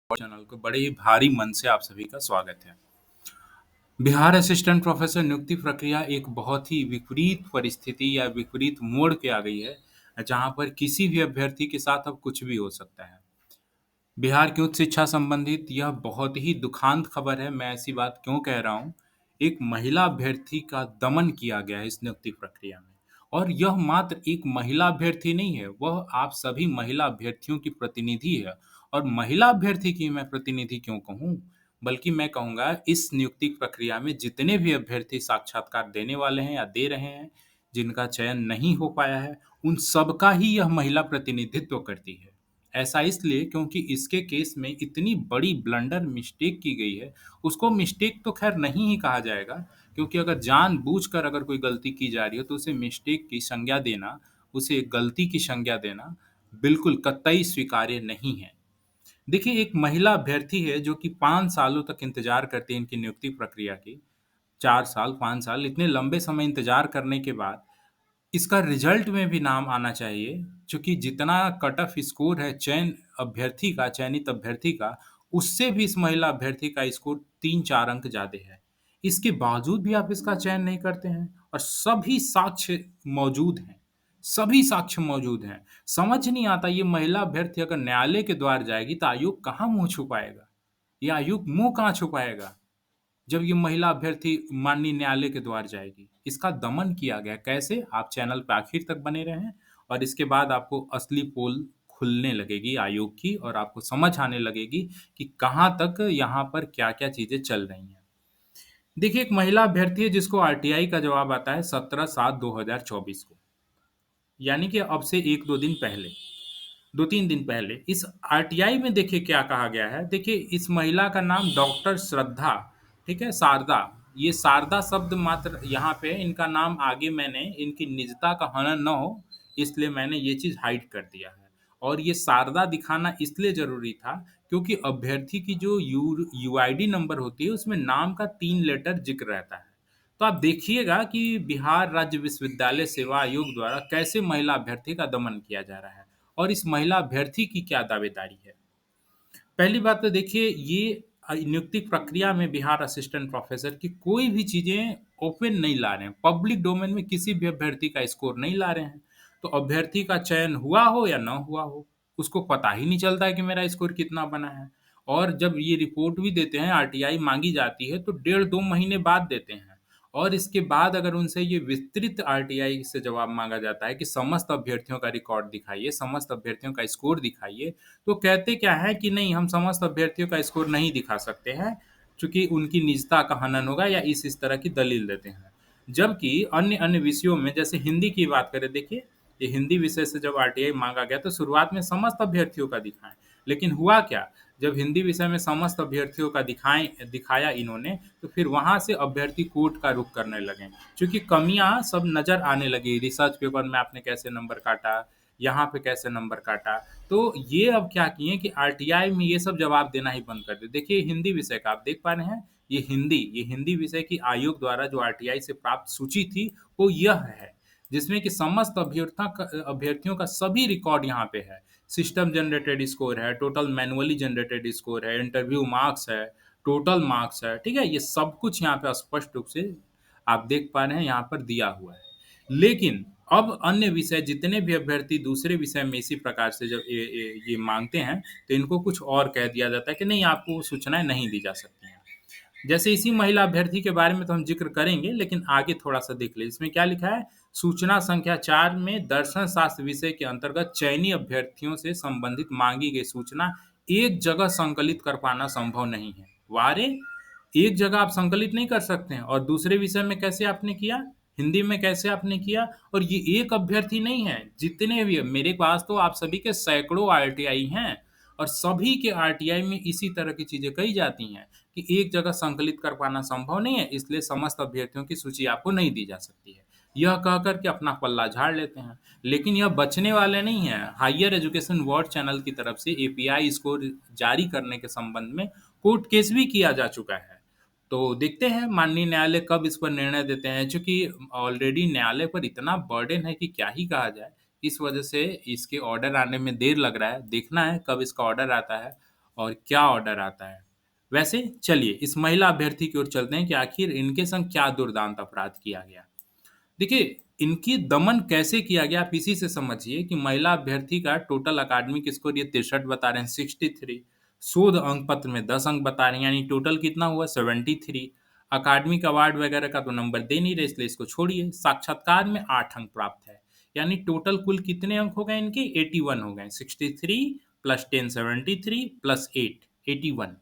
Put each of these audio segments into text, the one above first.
Channel को बड़े ही भारी मन से आप सभी का स्वागत है। बिहार असिस्टेंट प्रोफेसर नियुक्ति प्रक्रिया एक बहुत ही विपरीत परिस्थिति या विपरीत मोड़ पे आ गई है, जहाँ पर किसी भी अभ्यर्थी के साथ अब कुछ भी हो सकता है। बिहार की उच्च शिक्षा संबंधित यह बहुत ही दुखांत खबर है। मैं ऐसी बात क्यों कह रहा हूँ? एक महिला अभ्यर्थी का दमन किया गया है इस नियुक्ति प्रक्रिया में, और यह मात्र एक महिला अभ्यर्थी नहीं है, वह आप सभी महिला अभ्यर्थियों की प्रतिनिधि है। और महिला अभ्यर्थी की मैं प्रतिनिधि क्यों कहूँ? बल्कि मैं कहूँगा इस नियुक्ति प्रक्रिया में जितने भी अभ्यर्थी साक्षात्कार देने वाले हैं या दे रहे हैं, जिनका चयन नहीं हो पाया है, उन सबका ही यह महिला प्रतिनिधित्व करती है। ऐसा इसलिए क्योंकि इसके केस में इतनी बड़ी ब्लंडर मिस्टेक की गई है। उसको मिस्टेक तो खैर नहीं ही कहा जाएगा, क्योंकि अगर जानबूझकर अगर कोई गलती की जा रही हो तो उसे मिस्टेक की संज्ञा देना, उसे गलती की संज्ञा देना बिल्कुल कतई स्वीकार्य नहीं है। देखिए, एक महिला अभ्यर्थी है जो कि 5 सालों तक इंतज़ार करती है इनकी नियुक्ति प्रक्रिया की। 4 साल, 5 साल इतने लंबे समय इंतज़ार करने के बाद इसका रिजल्ट में भी नाम आना चाहिए, चूँकि जितना कट ऑफ स्कोर है चयनित अभ्यर्थी का, उससे भी इस महिला अभ्यर्थी का स्कोर 3-4 अंक ज़्यादा है। इसके बावजूद भी आप इसका चयन नहीं करते हैं, और सभी साक्ष्य मौजूद हैं। समझ नहीं आता, ये महिला अभ्यर्थी अगर न्यायालय के द्वार जाएगी तो आयोग कहाँ मुँह छुपाएगा? ये आयोग मुँह कहाँ छुपाएगा? जब ये महिला अभ्यर्थी माननीय न्यायालय के द्वार जाएगी। इसका दमन किया गया। कैसे? आप चैनल पे आखिर तक बने रहें, और इसके बाद आपको असली पोल खुलने लगेगी आयोग की, और आपको समझ आने लगेगी कि कहाँ तक यहाँ पर क्या-क्या चीज़ें चल रही हैं। देखिए, एक महिला अभ्यर्थी है जिसको आरटीआई का जवाब आता है 17/7/2024 को, यानी कि अब से 1-2 दिन पहले। 2-3 दिन पहले इस आरटीआई में देखिए क्या कहा गया है। देखिए, इस महिला का नाम डॉक्टर श्रद्धा, ठीक है, शारदा। ये शारदा शब्द मात्र यहाँ पे इनका नाम आगे मैंने इनकी निजता का हनन न हो, इसलिए मैंने ये चीज़ हाइड कर दिया है। और ये शारदा दिखाना इसलिए ज़रूरी था क्योंकि अभ्यर्थी की जो यूआईडी नंबर होती है उसमें नाम का 3 लेटर ज़िक्र रहता है। तो आप देखिएगा कि बिहार राज्य विश्वविद्यालय सेवा आयोग द्वारा कैसे महिला अभ्यर्थी का दमन किया जा रहा है, और इस महिला अभ्यर्थी की क्या दावेदारी है। पहली बात तो देखिए, ये नियुक्ति प्रक्रिया में बिहार असिस्टेंट प्रोफेसर की कोई भी चीज़ें ओपन नहीं ला रहे हैं। पब्लिक डोमेन में किसी भी अभ्यर्थी का स्कोर नहीं ला रहे हैं। तो अभ्यर्थी का चयन हुआ हो या ना हुआ हो, उसको पता ही नहीं चलता है कि मेरा स्कोर कितना बना है। और जब ये रिपोर्ट भी देते हैं, आरटीआई माँगी जाती है, तो डेढ़ 2 महीने बाद देते हैं। और इसके बाद अगर उनसे ये विस्तृत आरटीआई से जवाब माँगा जाता है कि समस्त अभ्यर्थियों का रिकॉर्ड दिखाइए, समस्त अभ्यर्थियों का स्कोर दिखाइए, तो कहते क्या है कि नहीं, हम समस्त अभ्यर्थियों का स्कोर नहीं दिखा सकते हैं, चूँकि उनकी निजता का हनन होगा, या इस तरह की दलील देते हैं। जबकि अन्य विषयों में जैसे हिंदी की बात करें, देखिए, ये हिंदी विषय से जब आरटीआई माँगा गया तो शुरुआत में समस्त अभ्यर्थियों का दिखाएँ, लेकिन हुआ क्या? जब हिंदी विषय में समस्त अभ्यर्थियों का दिखाया इन्होंने, तो फिर वहाँ से अभ्यर्थी कोर्ट का रुख करने लगे, क्योंकि कमियाँ सब नज़र आने लगी। रिसर्च पेपर में आपने कैसे नंबर काटा, यहाँ पे कैसे नंबर काटा। तो ये अब क्या किए कि आरटीआई में ये सब जवाब देना ही बंद कर दिए। देखिए, हिंदी विषय का आप देख पा रहे हैं, ये हिंदी विषय की आयोग द्वारा जो आरटीआई से प्राप्त सूची थी, वो यह है, जिसमें कि समस्त अभ्यर्थियों का सभी रिकॉर्ड यहाँ पे है। सिस्टम जनरेटेड स्कोर है, टोटल मैनुअली जनरेटेड स्कोर है, इंटरव्यू मार्क्स है, टोटल मार्क्स है, ठीक है? ये सब कुछ यहाँ पे स्पष्ट रूप से आप देख पा रहे हैं, यहाँ पर दिया हुआ है। लेकिन अब अन्य विषय जितने भी अभ्यर्थी दूसरे विषय में इसी प्रकार से जब ये माँगते हैं, तो इनको कुछ और कह दिया जाता है कि नहीं, आपको सूचनाएँ नहीं दी जा सकती हैं। जैसे इसी महिला अभ्यर्थी के बारे में तो हम ज़िक्र करेंगे, लेकिन आगे थोड़ा-सा देख लें। इसमें क्या लिखा है? सूचना संख्या 4 में दर्शन शास्त्र विषय के अंतर्गत चयनी अभ्यर्थियों से संबंधित माँगी गई सूचना एक जगह संकलित कर पाना संभव नहीं है। वाह रे! एक जगह आप संकलित नहीं कर सकते हैं, और दूसरे विषय में कैसे आपने किया? हिंदी में कैसे आपने किया? और ये एक अभ्यर्थी नहीं है, जितने भी मेरे पास तो आप सभी के सैकड़ों आरटीआई हैं, और सभी के आरटीआई में इसी तरह की चीज़ें कही जाती हैं कि एक जगह संकलित कर पाना संभव नहीं है, इसलिए समस्त अभ्यर्थियों की सूची आपको नहीं दी जा सकती है। यह कह कर के अपना पल्ला झाड़ लेते हैं। लेकिन यह बचने वाले नहीं हैं। हायर एजुकेशन वॉच चैनल की तरफ से एपीआई स्कोर जारी करने के संबंध में कोर्ट केस भी किया जा चुका है। तो देखते हैं माननीय न्यायालय कब इस पर निर्णय देते हैं, चूँकि ऑलरेडी न्यायालय पर इतना बर्डन है कि क्या ही कहा जाए। इस वजह से इसके ऑर्डर आने में देर लग रहा है। देखना है कब इसका ऑर्डर आता है, और क्या ऑर्डर आता है। वैसे चलिए इस महिला अभ्यर्थी की ओर चलते हैं कि आखिर इनके संग क्या दुर्दांत अपराध किया गया। देखिए, इनकी दमन कैसे किया गया आप इसी से समझिए कि महिला अभ्यर्थी का टोटल अकादमिक स्कोर ये 63 बता रहे हैं, 63। शोध अंक पत्र में 10 अंक बता रहे हैं, यानी टोटल कितना हुआ 73। अकादमिक अवार्ड वगैरह का तो नंबर दे नहीं रहे, इसलिए इसको छोड़िए। साक्षात्कार में 8 अंक प्राप्त है, यानी टोटल कुल कितने अंक हो गए इनके 81 हो गए। 63 प्लस 10 73 प्लस 8 81।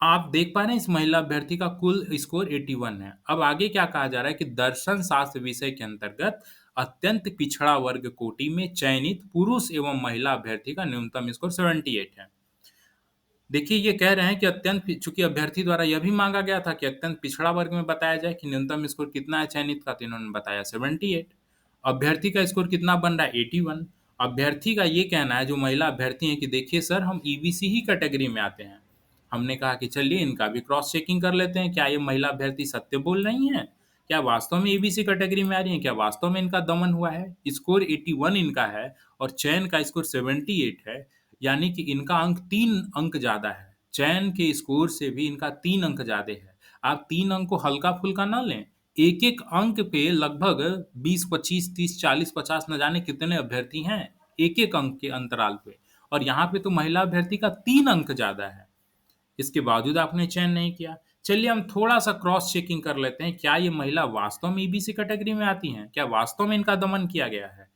आप देख पा रहे हैं इस महिला अभ्यर्थी का कुल स्कोर 81 है। अब आगे क्या कहा जा रहा है कि दर्शन शास्त्र विषय के अंतर्गत अत्यंत पिछड़ा वर्ग कोटि में चयनित पुरुष एवं महिला अभ्यर्थी का न्यूनतम स्कोर 78 है। देखिए ये कह रहे हैं कि चूंकि अभ्यर्थी द्वारा यह भी मांगा गया था कि अत्यंत पिछड़ा वर्ग में बताया जाए कि न्यूनतम स्कोर कितना है चयनित का, तो इन्होंने बताया 78। अभ्यर्थी का स्कोर कितना बन रहा है 81। अभ्यर्थी का ये कहना है, जो महिला अभ्यर्थी है, कि देखिए सर हम ईबीसी ही कैटेगरी में आते हैं। हमने कहा कि चलिए इनका भी क्रॉस चेकिंग कर लेते हैं, क्या ये महिला अभ्यर्थी सत्य बोल रही हैं, क्या वास्तव में ईबीसी कैटेगरी में आ रही है, क्या वास्तव में इनका दमन हुआ है। स्कोर 81 इनका है और चयन का स्कोर 78 है, यानी कि इनका अंक 3 अंक ज्यादा है। चयन के स्कोर से भी इनका 3 अंक ज्यादा है। आप 3 अंक को हल्का फुल्का ना लें, एक एक अंक पे लगभग 20 25 30 40 50 न जाने कितने अभ्यर्थी हैं एक एक अंक के अंतराल पे, और यहाँ पे तो महिला अभ्यर्थी का 3 अंक ज्यादा है। इसके बावजूद आपने चयन नहीं किया। चलिए हम थोड़ा सा क्रॉस चेकिंग कर लेते हैं, क्या ये महिला वास्तव में ईबीसी कैटेगरी में आती हैं, क्या वास्तव में इनका दमन किया गया है।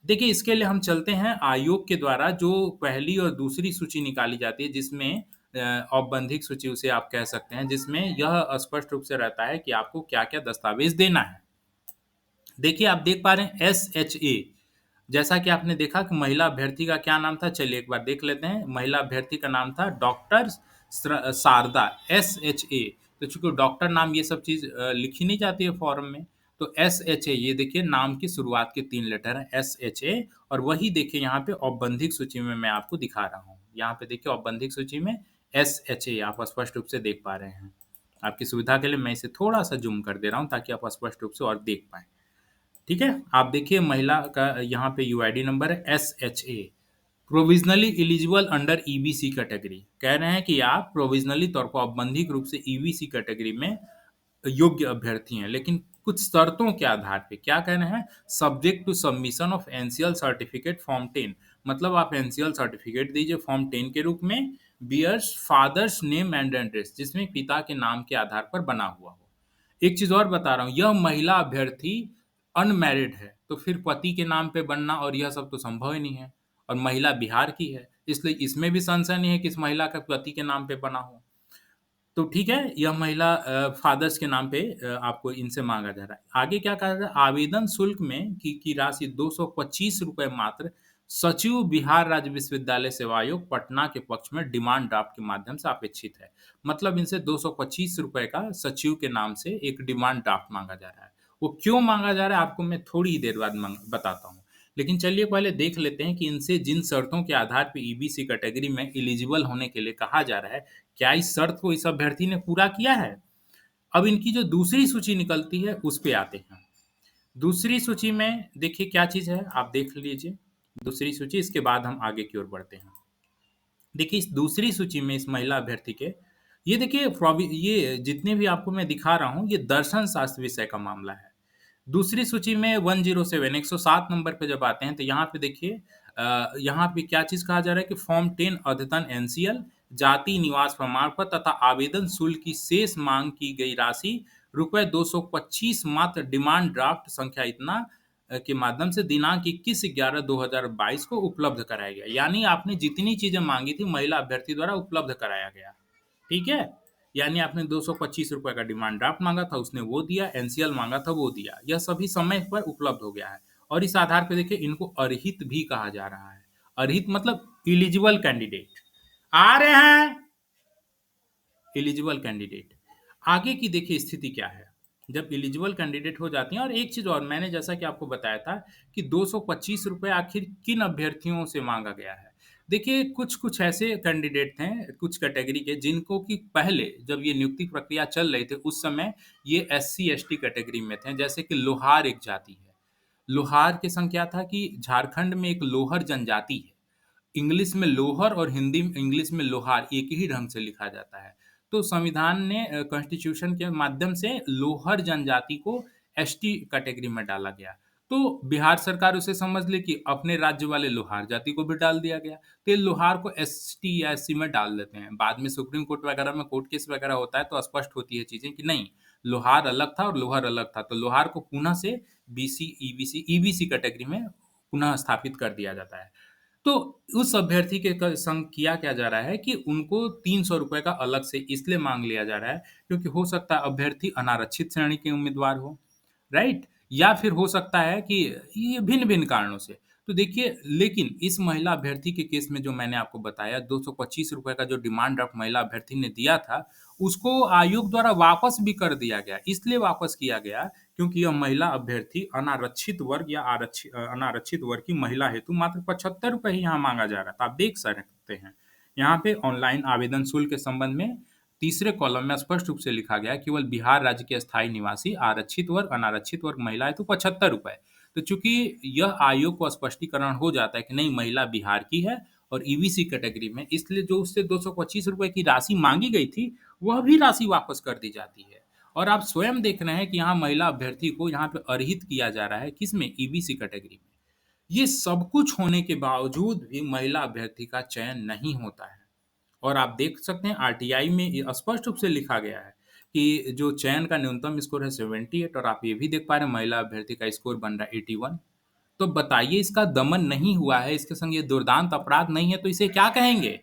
देखिए इसके लिए हम चलते हैं आयोग के द्वारा जो पहली और दूसरी सूची निकाली जाती है, जिसमें औपबंधिक सूची उसे आप कह सकते हैं, जिसमें यह स्पष्ट रूप से रहता है कि आपको क्या क्या दस्तावेज देना है। देखिए आप देख पा रहे हैं SHA, जैसा कि आपने देखा कि महिला अभ्यर्थी का क्या नाम था, चलिए एक बार देख लेते हैं। महिला अभ्यर्थी का नाम था डॉक्टर शारदा, SHA। तो चूंकि डॉक्टर नाम ये सब चीज लिखी नहीं जाती है फॉर्म में, तो SHA, ये देखिए नाम की शुरुआत के 3 लेटर हैं SHA। और वही देखिए यहाँ पे औपबंधिक सूची में मैं आपको दिखा रहा हूँ, यहाँ पे देखिए औपबंधिक सूची में SHA आप स्पष्ट रूप से देख पा रहे हैं। आपकी सुविधा के लिए मैं इसे थोड़ा सा जूम कर दे रहा हूँ ताकि आप स्पष्ट रूप से और देख पाए। ठीक है, आप देखिए महिला का यहाँ पे यूआईडी नंबर है SHA, provisionally eligible under EBC category. कह रहे हैं कि आप प्रोविजनली तौर पर औपबंधिक रूप से ईबीसी कैटेगरी में योग्य अभ्यर्थी हैं, लेकिन कुछ शर्तों के आधार पे। क्या कह रहे हैं, subject to submission of NCL certificate form 10। मतलब आप एनसीएल सर्टिफिकेट दीजिए फॉर्म 10 के रूप में, bearer's father's name and address, जिसमें पिता के नाम के आधार पर बना हुआ हो। एक चीज और बता रहा हूँ, यह महिला अभ्यर्थी अनमैरिड है, तो फिर पति के नाम पे बनना और यह सब तो संभव ही नहीं है। और महिला बिहार की है, इसलिए इसमें भी संशय नहीं है कि इस महिला का पति के नाम पे बना हो। तो ठीक है, यह महिला फादर्स के नाम पे आपको इनसे मांगा जा रहा है। आगे क्या कहा जा रहा है, आवेदन शुल्क में की राशि 225 रुपए मात्र सचिव बिहार राज्य विश्वविद्यालय सेवा आयोग पटना के पक्ष में डिमांड ड्राफ्ट के माध्यम से अपेक्षित है। मतलब इनसे 225 रुपए का सचिव के नाम से एक डिमांड ड्राफ्ट मांगा जा रहा है। वो क्यों मांगा जा रहा है आपको मैं थोड़ी ही देर बाद बताता हूँ। लेकिन चलिए पहले देख लेते हैं कि इनसे जिन शर्तों के आधार पर ईबीसी कैटेगरी में एलिजिबल होने के लिए कहा जा रहा है, क्या इस शर्त को इस अभ्यर्थी ने पूरा किया है। अब इनकी जो दूसरी सूची निकलती है उस पे आते हैं। दूसरी सूची में देखिए क्या चीज है, आप देख लीजिए दूसरी सूची, इसके बाद हम आगे की ओर बढ़ते हैं। देखिए इस दूसरी सूची में इस महिला अभ्यर्थी के, ये देखिए ये जितने भी आपको मैं दिखा रहा हूँ ये दर्शन शास्त्र विषय का मामला है। दूसरी सूची में 107 107 नंबर पे जब आते हैं तो यहाँ पे देखिए यहाँ पे क्या चीज कहा जा रहा है कि फॉर्म 10 अद्यतन एनसीएल जाति निवास प्रमाण पत्र तथा आवेदन शुल्क की शेष मांग की गई राशि रुपए 225 मात्र डिमांड ड्राफ्ट संख्या इतना के माध्यम से दिनांक 21/11/2022 को उपलब्ध कराया गया। यानी आपने जितनी चीजें मांगी थी महिला अभ्यर्थी द्वारा उपलब्ध कराया गया। ठीक है, यानी आपने 225 रुपए का डिमांड ड्राफ्ट मांगा था, उसने वो दिया, एनसीएल मांगा था वो दिया, यह सभी समय पर उपलब्ध हो गया है। और इस आधार पर देखिए इनको अर्हित भी कहा जा रहा है। अर्हित मतलब इलिजिबल कैंडिडेट आ रहे हैं, एलिजिबल कैंडिडेट। आगे की देखिए स्थिति क्या है जब एलिजिबल कैंडिडेट हो जाती हैं। और एक चीज और, मैंने जैसा कि आपको बताया था कि 225 रुपए आखिर किन अभ्यर्थियों से मांगा गया है। देखिए कुछ कुछ ऐसे कैंडिडेट हैं कुछ कैटेगरी के, जिनको कि पहले जब ये नियुक्ति प्रक्रिया चल रही थी उस समय ये SC ST कैटेगरी में थे। जैसे कि लोहार एक जाति है, लोहार के संग क्या था कि झारखंड में एक लोहर जनजाति है, इंग्लिश में लोहर और हिंदी इंग्लिश में लोहार एक ही ढंग से लिखा जाता है। तो संविधान ने कॉन्स्टिट्यूशन के माध्यम से लोहर जनजाति को एसटी कैटेगरी में डाला गया। तो बिहार सरकार उसे समझ ले कि अपने राज्य वाले लोहार जाति को भी डाल दिया गया, तो ये लोहार को एसटी या एससी में डाल देते हैं। बाद में सुप्रीम कोर्ट वगैरह में कोर्ट केस वगैरह होता है तो स्पष्ट होती है चीज़ें कि नहीं, लोहार अलग था और लोहर अलग था। तो लोहार को पुनः से बीसी, ईबीसी ईबीसी कैटेगरी में पुनः स्थापित कर दिया जाता है। तो उस अभ्यर्थी के संग किया क्या जा रहा है कि उनको ₹300 का अलग से इसलिए मांग लिया जा रहा है क्योंकि हो सकता है अभ्यर्थी अनारक्षित श्रेणी के उम्मीदवार हो, राइट? या फिर हो सकता है कि ये भिन्न-भिन्न कारणों से। तो देखिए, लेकिन इस महिला अभ्यर्थी के केस में जो मैंने आपको बताया ₹225 का जो डिमांड ड्राफ्ट महिला अभ्यर्थी ने दिया था, उसको आयोग द्वारा वापस भी कर दिया गया। इसलिए वापस किया गया क्योंकि यह महिला अभ्यर्थी अनारक्षित वर्ग या अनारक्षित वर्ग की महिला हेतु मात्र ₹75 ही यहाँ माँगा जा रहा था। आप देख सकते हैं। यहाँ पे ऑनलाइन आवेदन शुल्क के संबंध में तीसरे कॉलम में स्पष्ट रूप से लिखा गया है, केवल बिहार राज्य के स्थायी निवासी आरक्षित वर्ग, अनारक्षित वर्ग महिला हेतु ₹75। तो चूँकि यह आयोग को स्पष्टीकरण हो जाता है कि नहीं, महिला बिहार की है और ईबीसी कैटेगरी में, इसलिए जो उससे ₹225 की राशि माँगी गई थी, वह भी राशि वापस कर दी जाती है। और आप स्वयं देख रहे हैं कि यहाँ महिला अभ्यर्थी को यहाँ पे अर्हित किया जा रहा है, किसमें? ईबीसी कैटेगरी में। ये सब कुछ होने के बावजूद भी महिला अभ्यर्थी का चयन नहीं होता है। और आप देख सकते हैं आरटीआई में ये स्पष्ट रूप से लिखा गया है कि जो चयन का न्यूनतम स्कोर है 78, और आप ये भी देख पा रहे हैं महिला अभ्यर्थी का स्कोर बन रहा है 81। तो बताइए, इसका दमन नहीं हुआ है, इसके संग ये दुर्दांत अपराध नहीं है तो इसे क्या कहेंगे?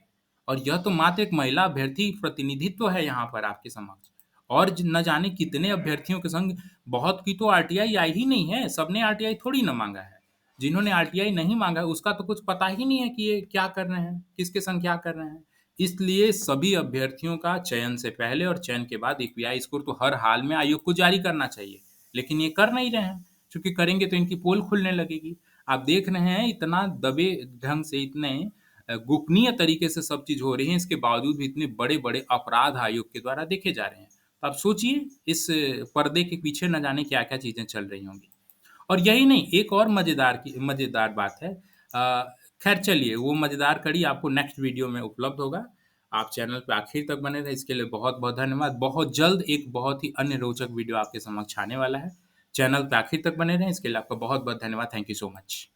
और यह तो मात्र एक महिला अभ्यर्थी प्रतिनिधित्व है यहाँ पर आपके समक्ष। और न जाने कितने अभ्यर्थियों के संग, बहुत की तो आरटीआई आई ही नहीं है, सबने आरटीआई थोड़ी ना मांगा है। जिन्होंने आरटीआई नहीं मांगा है उसका तो कुछ पता ही नहीं है कि ये क्या कर रहे हैं, किसके संग क्या कर रहे हैं। इसलिए सभी अभ्यर्थियों का चयन से पहले और चयन के बाद एक्यूआई स्कोर तो हर हाल में आयोग को जारी करना चाहिए, लेकिन ये कर नहीं रहे हैं। क्योंकि करेंगे तो इनकी पोल खुलने लगेगी। आप देख रहे हैं इतना दबे ढंग से, इतने गोपनीय तरीके से सब चीज़ हो रही है, इसके बावजूद भी इतने बड़े-बड़े अपराध आयोग के द्वारा देखे जा रहे हैं। तो आप सोचिए इस पर्दे के पीछे न जाने क्या-क्या चीज़ें चल रही होंगी। और यही नहीं, एक और मज़ेदार बात है। खैर चलिए, वो मज़ेदार कड़ी आपको नेक्स्ट वीडियो में उपलब्ध होगा। आप चैनल पे आखिर तक बने रहें, इसके लिए बहुत-बहुत धन्यवाद। बहुत जल्द एक बहुत ही अन्य रोचक वीडियो आपके समक्ष आने वाला है। चैनल पे आखिर तक बने रहें, इसके लिए आपका बहुत-बहुत धन्यवाद। Thank you so much.